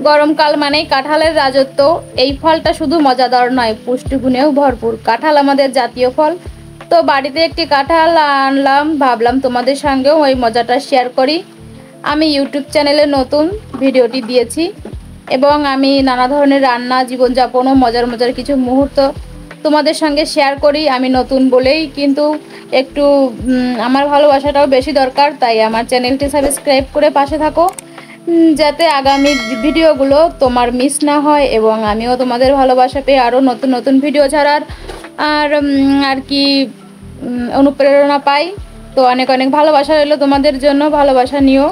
গরমকাল মানেই কাঁঠালের রাজত্ব। এই ফলটা শুধু মজাদার নয়, পুষ্টিগুণেও ভরপুর। কাঁঠাল আমাদের জাতীয় ফল। তো বাড়িতে একটি কাঁঠাল আনলাম, ভাবলাম তোমাদের সঙ্গেও ওই মজাটা শেয়ার করি। আমি ইউটিউব চ্যানেলে নতুন ভিডিওটি দিয়েছি এবং আমি নানা ধরনের রান্না, জীবনযাপন ও মজার মজার কিছু মুহূর্ত তোমাদের সঙ্গে শেয়ার করি। আমি নতুন বলেই কিন্তু একটু আমার ভালোবাসাটাও বেশি দরকার, তাই আমার চ্যানেলটি সাবস্ক্রাইব করে পাশে থাকো, যাতে আগামী ভিডিওগুলো তোমার মিস না হয় এবং আমিও তোমাদের ভালোবাসা পেয়ে আরও নতুন নতুন ভিডিও ছাড়ার আর কি অনুপ্রেরণা পাই। তো অনেক অনেক ভালোবাসা রইলো তোমাদের জন্য, ভালোবাসা নিও।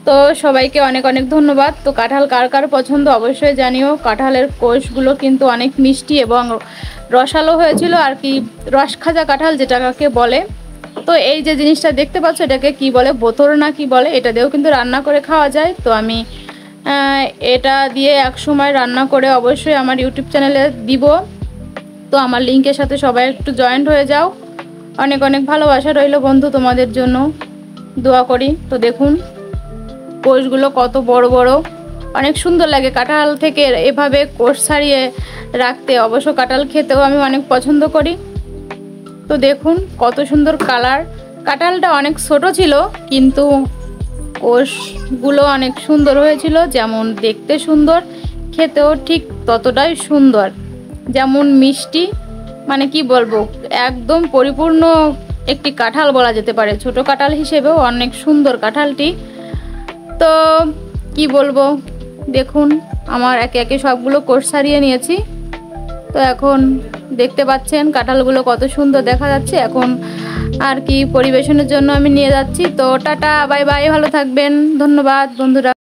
তো সবাইকে অনেক অনেক ধন্যবাদ। তো কাঁঠাল কার কার পছন্দ অবশ্যই জানিও। কাঁঠালের কোষগুলো কিন্তু অনেক মিষ্টি এবং রসালো হয়েছিল আর কি, রস খাজা কাঁঠাল যেটাকে বলে। তো এই যে জিনিসটা দেখতে পাচ্ছ, এটাকে কি বলে, বোতল না কি বলে, এটা দিয়েও কিন্তু রান্না করে খাওয়া যায়। তো আমি এটা দিয়ে এক সময় রান্না করে অবশ্যই আমার ইউটিউব চ্যানেলে দিব। তো আমার লিঙ্কের সাথে সবাই একটু জয়েন্ট হয়ে যাও। অনেক অনেক ভালোবাসা রইল বন্ধু, তোমাদের জন্য দোয়া করি। তো দেখুন কোষগুলো কত বড় বড়, অনেক সুন্দর লাগে কাঁঠাল থেকে এভাবে কোষ ছাড়িয়ে রাখতে। অবশ্য কাঁঠাল খেতেও আমি অনেক পছন্দ করি। তো দেখুন কত সুন্দর কালার। কাঁঠালটা অনেক ছোট ছিল কিন্তু কোষগুলো অনেক সুন্দর হয়েছিল, যেমন দেখতে সুন্দর, খেতেও ঠিক ততটাই সুন্দর। যেমন মিষ্টি, মানে কি বলবো, একদম পরিপূর্ণ একটি কাঁঠাল বলা যেতে পারে। ছোট কাঁঠাল হিসেবেও অনেক সুন্দর কাঁঠালটি। তো কি বলবো, দেখুন আমার একে একে সবগুলো কোষ ছাড়িয়ে নিয়েছি। তো এখন দেখতে পাচ্ছেন কাঁঠালগুলো কত সুন্দর দেখা যাচ্ছে। এখন আর কি পরিবেশনের জন্য আমি নিয়ে যাচ্ছি। তো টাটা, বাই বাই, ভালো থাকবেন, ধন্যবাদ বন্ধুরা।